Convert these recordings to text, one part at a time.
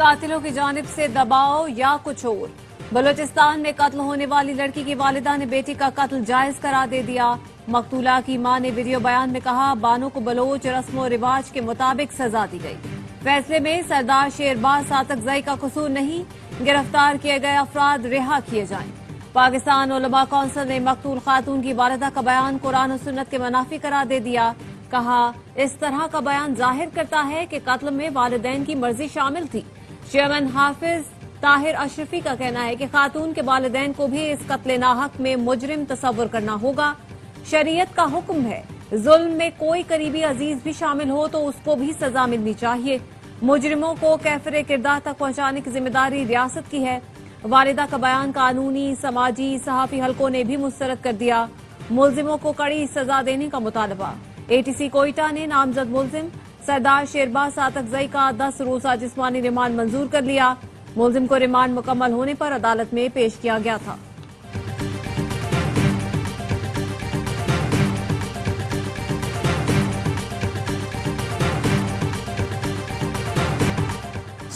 قاتلوں کی جانب سے دباؤ یا کچھ اور؟ بلوچستان میں قتل ہونے والی لڑکی کی والدہ نے بیٹی کا قتل جائز قرار دے دیا۔ مقتولہ کی ماں نے ویڈیو بیان میں کہا بانو کو بلوچ رسم و رواج کے مطابق سزا دی گئی۔ فیصلے میں سردار شیرباز ساتکزئی کا قصور نہیں، گرفتار کیے گئے افراد رہا کیے جائیں۔ پاکستان علماء کونسل نے مقتول خاتون کی والدہ کا بیان قرآن و سنت کے منافی قرار دے دیا۔ کہا اس طرح کا بیان ظاہر کرتا ہے کہ قتل میں والدین کی مرضی شامل تھی۔ چیئرمین حافظ طاہر اشرفی کا کہنا ہے کہ خاتون کے والدین کو بھی اس قتل ناحق میں مجرم تصور کرنا ہوگا۔ شریعت کا حکم ہے ظلم میں کوئی قریبی عزیز بھی شامل ہو تو اس کو بھی سزا ملنی چاہیے۔ مجرموں کو کیفر کردار تک پہنچانے کی ذمہ داری ریاست کی ہے۔ والدہ کا بیان قانونی، سماجی، صحافی حلقوں نے بھی مسترد کر دیا۔ ملزموں کو کڑی سزا دینے کا مطالبہ۔ ATC کوئٹہ نے نامزد ملزم سردار شیرباز ساتکزئی کا 10 روزہ جسمانی ریمانڈ منظور کر لیا۔ ملزم کو ریمانڈ مکمل ہونے پر عدالت میں پیش کیا گیا تھا۔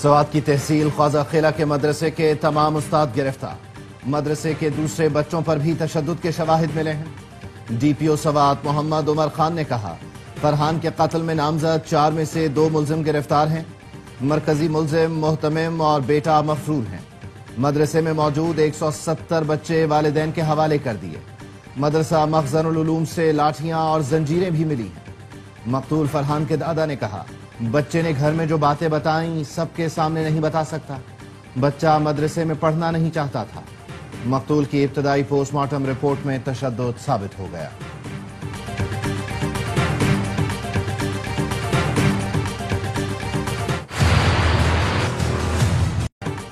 سوات کی تحصیل خواجہ خیلہ کے مدرسے کے تمام استاد گرفتار۔ مدرسے کے دوسرے بچوں پر بھی تشدد کے شواہد ملے ہیں۔ DPO سوات محمد عمر خان نے کہا فرحان کے قتل میں نامزد 4 میں سے 2 ملزم گرفتار ہیں۔ مرکزی ملزم محتمم اور بیٹا مفرور ہیں۔ مدرسے میں موجود 170 بچے والدین کے حوالے کر دیے۔ مدرسہ مخزن العلوم سے لاٹھیاں اور زنجیریں بھی ملی ہیں۔ مقتول فرحان کے دادا نے کہا بچے نے گھر میں جو باتیں بتائیں سب کے سامنے نہیں بتا سکتا۔ بچہ مدرسے میں پڑھنا نہیں چاہتا تھا۔ مقتول کی ابتدائی پوسٹ مارٹم رپورٹ میں تشدد ثابت ہو گیا۔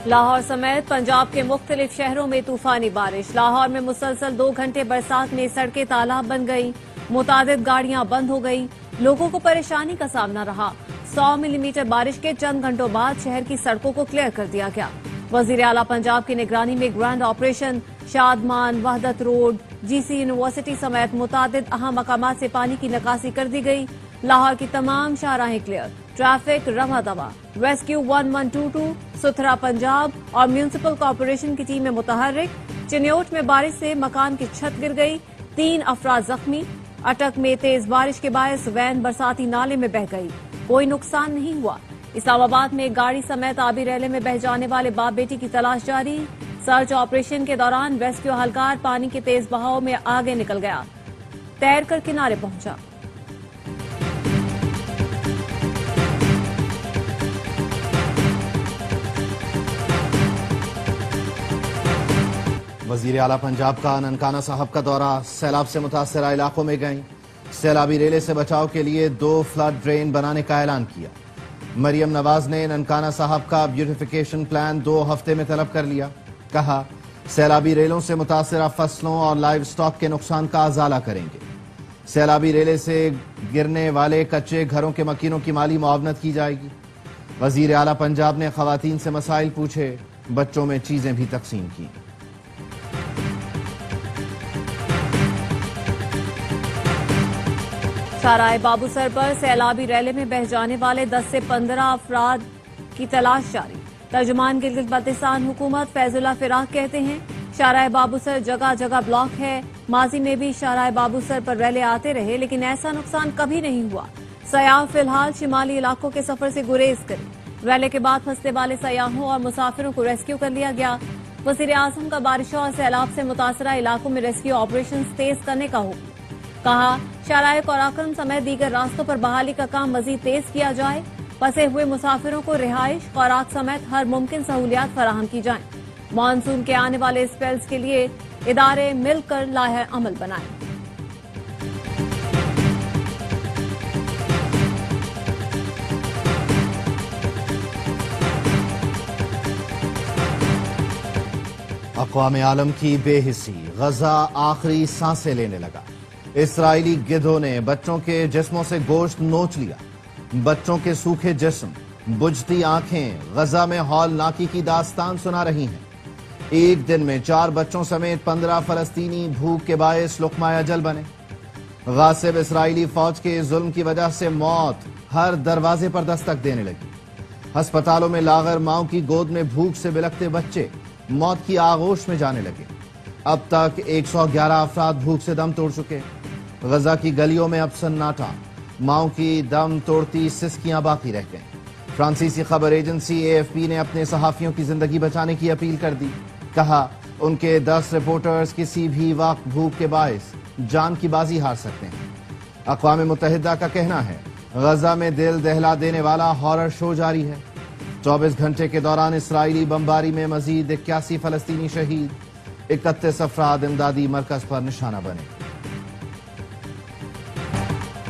لاہور سمیت پنجاب کے مختلف شہروں میں طوفانی بارش۔ لاہور میں مسلسل 2 گھنٹے برسات میں سڑکیں تالاب بن گئیں، متعدد گاڑیاں بند ہو گئیں، لوگوں کو پریشانی کا سامنا رہا۔ 100 ملی میٹر بارش کے چند گھنٹوں بعد شہر کی سڑکوں کو کلیئر کر دیا گیا۔ وزیر اعلیٰ پنجاب کی نگرانی میں گرینڈ آپریشن شادمان، وحدت روڈ، GC یونیورسٹی سمیت متعدد اہم مقامات سے پانی کی نکاسی کر دی گئی۔ لاہور کی تمام شاہراہیں کلیئر، ٹریفک رواں دواں۔ ریسکیو 1122، ستھرا پنجاب اور میونسپل کارپوریشن کی ٹیمیں متحرک۔ چنیوٹ میں بارش سے مکان کی چھت گر گئی، 3 افراد زخمی۔ اٹک میں تیز بارش کے باعث وین برساتی نالے میں بہہ گئی، کوئی نقصان نہیں ہوا۔ اسلام آباد میں گاڑی سمیت آبی ریلے میں بہہ جانے والے باپ بیٹی کی تلاش جاری۔ سرچ آپریشن کے دوران ریسکیو اہلکار پانی کے تیز بہاؤ میں آگے نکل گیا، تیر کر کنارے پہنچا۔ وزیر اعلیٰ پنجاب کا ننکانہ صاحب کا دورہ، سیلاب سے متاثرہ علاقوں میں گئیں۔ سیلابی ریلے سے بچاؤ کے لیے 2 فلڈ ڈرین بنانے کا اعلان کیا۔ مریم نواز نے ننکانہ صاحب کا بیوٹیفیکیشن پلان 2 ہفتے میں طلب کر لیا۔ کہا سیلابی ریلوں سے متاثرہ فصلوں اور لائیو سٹاک کے نقصان کا ازالہ کریں گے۔ سیلابی ریلے سے گرنے والے کچے گھروں کے مکینوں کی مالی معاونت کی جائے گی۔ وزیر اعلیٰ پنجاب نے خواتین سے مسائل پوچھے، بچوں میں چیزیں بھی تقسیم کی۔ شاہراہ بابو سر پر سیلابی ریلے میں بہہ جانے والے 10 سے 15 افراد کی تلاش جاری۔ ترجمان گلگت بلتستان حکومت فیض اللہ فراق کہتے ہیں شاہراہ بابو سر جگہ جگہ بلاک ہے۔ ماضی میں بھی شاہراہ بابو سر پر ریلے آتے رہے لیکن ایسا نقصان کبھی نہیں ہوا۔ سیاح فی الحال شمالی علاقوں کے سفر سے گریز کریں۔ ریلے کے بعد پھنسنے والے سیاحوں اور مسافروں کو ریسکیو کر لیا گیا۔ وزیر اعظم کا بارشوں اور سیلاب سے متاثرہ علاقوں میں ریسکیو آپریشنز تیز کرنے کا حکم۔ کہا شاہراہ قراقرم سمیت دیگر راستوں پر بحالی کا کام مزید تیز کیا جائے۔ پھنسے ہوئے مسافروں کو رہائش، خوراک سمیت ہر ممکن سہولیات فراہم کی جائیں۔ مانسون کے آنے والے اسپیلز کے لیے ادارے مل کر لائحہ عمل بنائیں۔ اقوام عالم کی بے حسی، غزہ آخری سانسیں لینے لگا۔ اسرائیلی گدھوں نے بچوں کے جسموں سے گوشت نوچ لیا۔ بچوں کے سوکھے جسم، بجھتی آنکھیں غزہ میں ہولناکی کی داستان سنا رہی ہیں۔ ایک دن میں 4 بچوں سمیت 15 فلسطینی بھوک کے باعث لقمہ اجل بنے۔ غاصب اسرائیلی فوج کے ظلم کی وجہ سے موت ہر دروازے پر دستک دینے لگی۔ ہسپتالوں میں لاغر ماؤں کی گود میں بھوک سے بلکتے بچے موت کی آغوش میں جانے لگے۔ اب تک 111 افراد بھوک سے دم توڑ چکے۔ غزہ کی گلیوں میں اب سناٹا، ماؤں کی دم توڑتی سسکیاں باقی رہ گئیں۔ فرانسیسی خبر ایجنسی AFP نے اپنے صحافیوں کی زندگی بچانے کی اپیل کر دی۔ کہا ان کے 10 رپورٹرز کسی بھی وقت بھوک کے باعث جان کی بازی ہار سکتے ہیں۔ اقوام متحدہ کا کہنا ہے غزہ میں دل دہلا دینے والا ہارر شو جاری ہے۔ 24 گھنٹے کے دوران اسرائیلی بمباری میں مزید 81 فلسطینی شہید، 31 افراد امدادی مرکز پر نشانہ بنے۔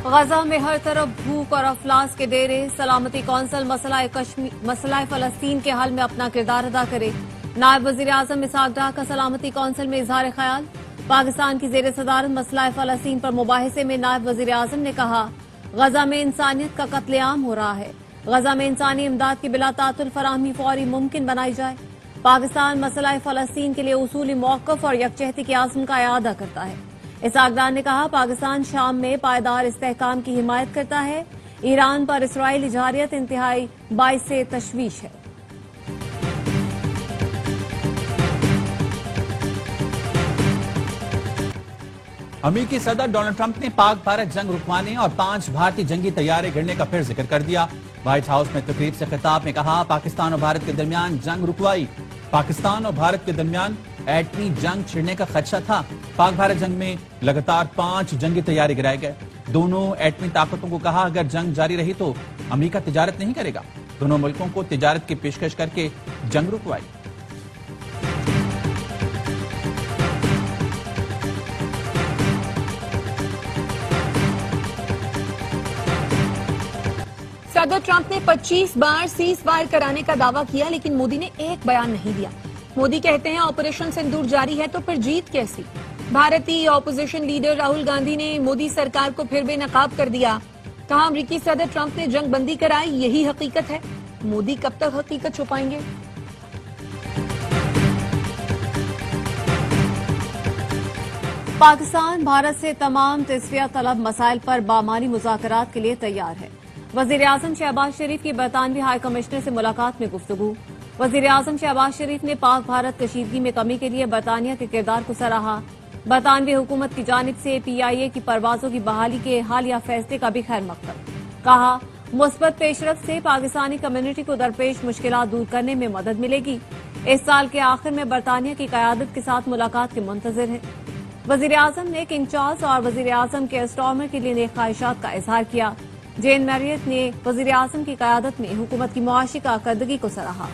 غزہ میں ہر طرف بھوک اور افلاس کے ڈیرے، سلامتی کونسل مسئلہ فلسطین کے حل میں اپنا کردار ادا کرے۔ نائب وزیر اعظم اسحاق ڈار کا سلامتی کونسل میں اظہار خیال۔ پاکستان کی زیر صدارت مسئلہ فلسطین پر مباحثے میں نائب وزیر اعظم نے کہا غزہ میں انسانیت کا قتل عام ہو رہا ہے، غزہ میں انسانی امداد کی بلا تعطل فراہمی فوری ممکن بنائی جائے۔ پاکستان مسئلہ فلسطین کے لیے اصولی موقف اور یکجہتی کے عزم کا اعادہ کرتا ہے۔ اسحاق ڈار نے کہا پاکستان شام میں پائیدار استحکام کی حمایت کرتا ہے، ایران پر اسرائیلی جارحیت انتہائی باعث تشویش ہے۔ امریکی صدر ڈونلڈ ٹرمپ نے پاک بھارت جنگ رکوانے اور 5 بھارتی جنگی طیارے گرنے کا پھر ذکر کر دیا۔ وائٹ ہاؤس میں تقریب سے خطاب میں کہا پاکستان اور بھارت کے درمیان جنگ رکوائی، پاکستان اور بھارت کے درمیان ایٹمی جنگ چھڑنے کا خدشہ تھا۔ پاک بھارت جنگ میں لگاتار 5 جنگی طیارے گرائے گئے۔ دونوں ایٹمی طاقتوں کو کہا اگر جنگ جاری رہی تو امریکہ تجارت نہیں کرے گا۔ دونوں ملکوں کو تجارت کی پیشکش کر کے جنگ رکوائی۔ صدر ٹرمپ نے 25 بار سیز فائر کرانے کا دعویٰ کیا لیکن مودی نے ایک بیان نہیں دیا۔ مودی کہتے ہیں آپریشن سندور جاری ہے تو پھر جیت کیسی؟ بھارتی اپوزیشن لیڈر راہل گاندھی نے مودی سرکار کو پھر بے نقاب کر دیا۔ کہا امریکی صدر ٹرمپ نے جنگ بندی کرائی، یہی حقیقت ہے۔ مودی کب تک حقیقت چھپائیں گے؟ پاکستان بھارت سے تمام تسویہ طلب مسائل پر بامعنی مذاکرات کے لیے تیار ہے۔ وزیر اعظم شہباز شریف کی برطانوی ہائی کمشنر سے ملاقات میں گفتگو۔ وزیر اعظم شہباز شریف نے پاک بھارت کشیدگی میں کمی کے لیے برطانیہ کے کردار کو سراہا۔ برطانوی حکومت کی جانب سے PIA کی پروازوں کی بحالی کے حالیہ فیصلے کا بھی خیر مقدم۔ کہا مثبت پیش رفت سے پاکستانی کمیونٹی کو درپیش مشکلات دور کرنے میں مدد ملے گی۔ اس سال کے آخر میں برطانیہ کی قیادت کے ساتھ ملاقات کے منتظر ہیں۔ وزیر اعظم نے کنگ چارلس اور وزیر اعظم کے اسٹارمر کے لیے نیک خواہشات کا اظہار کیا۔ جین میریٹ نے وزیر اعظم کی قیادت میں حکومت کی معاشی کارکردگی کو سراہا۔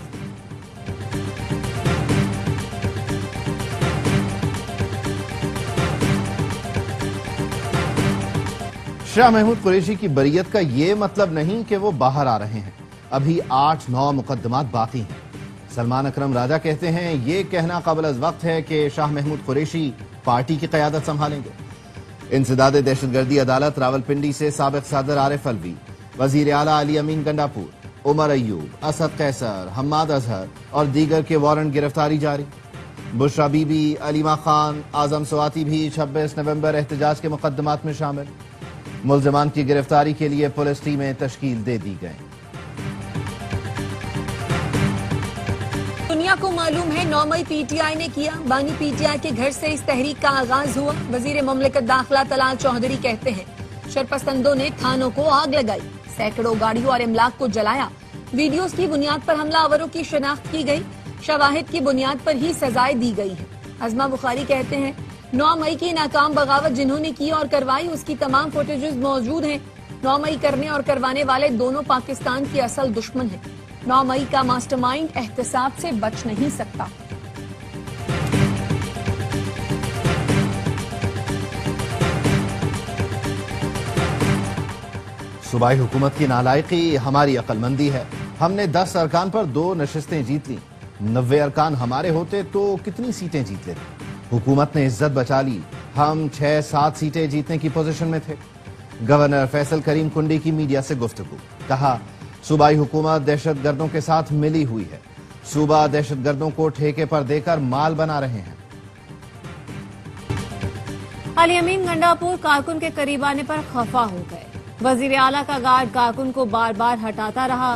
شاہ محمود قریشی کی بریت کا یہ مطلب نہیں کہ وہ باہر آ رہے ہیں، ابھی 8-9 مقدمات باقی ہیں۔ سلمان اکرم راجہ کہتے ہیں یہ کہنا قبل از وقت ہے کہ شاہ محمود قریشی پارٹی کی قیادت سنبھالیں گے۔ انسداد دہشت گردی عدالت راولپنڈی سے سابق صدر عارف الوی، وزیر اعلیٰ علی امین گنڈاپور، عمر ایوب، اسد قیصر، حماد اظہر اور دیگر کے وارنٹ گرفتاری جاری۔ بشرا بی بی، علیمہ خان، اعظم سواتی بھی 26 نومبر احتجاج کے مقدمات میں شامل۔ ملزمان کی گرفتاری کے لیے پولیس ٹیمیں تشکیل دے دی گئیں۔ دنیا کو معلوم ہے 9 مئی PTI نے کیا، بانی PTI کے گھر سے اس تحریک کا آغاز ہوا۔ وزیر مملکت داخلہ طلال چودھری کہتے ہیں شرپسندوں نے تھانوں کو آگ لگائی، سینکڑوں گاڑیوں اور املاک کو جلایا۔ ویڈیوز کی بنیاد پر حملہ آوروں کی شناخت کی گئی، شواہد کی بنیاد پر ہی سزائیں دی گئی ہیں۔ عظمہ بخاری کہتے ہیں 9 مئی کی ناکام بغاوت جنہوں نے کی اور کروائی اس کی تمام فوٹیجز موجود ہیں۔ 9 مئی کرنے اور کروانے والے دونوں پاکستان کے اصل دشمن ہیں۔ 9 مئی کا ماسٹر مائنڈ احتساب سے بچ نہیں سکتا۔ صوبائی حکومت کی نالائقی ہماری عقل مندی ہے۔ ہم نے 10 ارکان پر 2 نشستیں جیت لی، 90 ارکان ہمارے ہوتے تو کتنی سیٹیں جیت لیتے۔ حکومت نے عزت بچا لی، ہم 6-7 سیٹیں جیتنے کی پوزیشن میں تھے۔ گورنر فیصل کریم کنڈی کی میڈیا سے گفتگو، کہا صوبائی حکومت دہشت گردوں کے ساتھ ملی ہوئی ہے، صوبہ دہشت گردوں کو ٹھیکے پر دے کر مال بنا رہے ہیں۔ علی امین گنڈاپور کارکن کے قریب آنے پر خفا ہو گئے۔ وزیر اعلیٰ کا گارڈ کارکن کو بار بار ہٹاتا رہا۔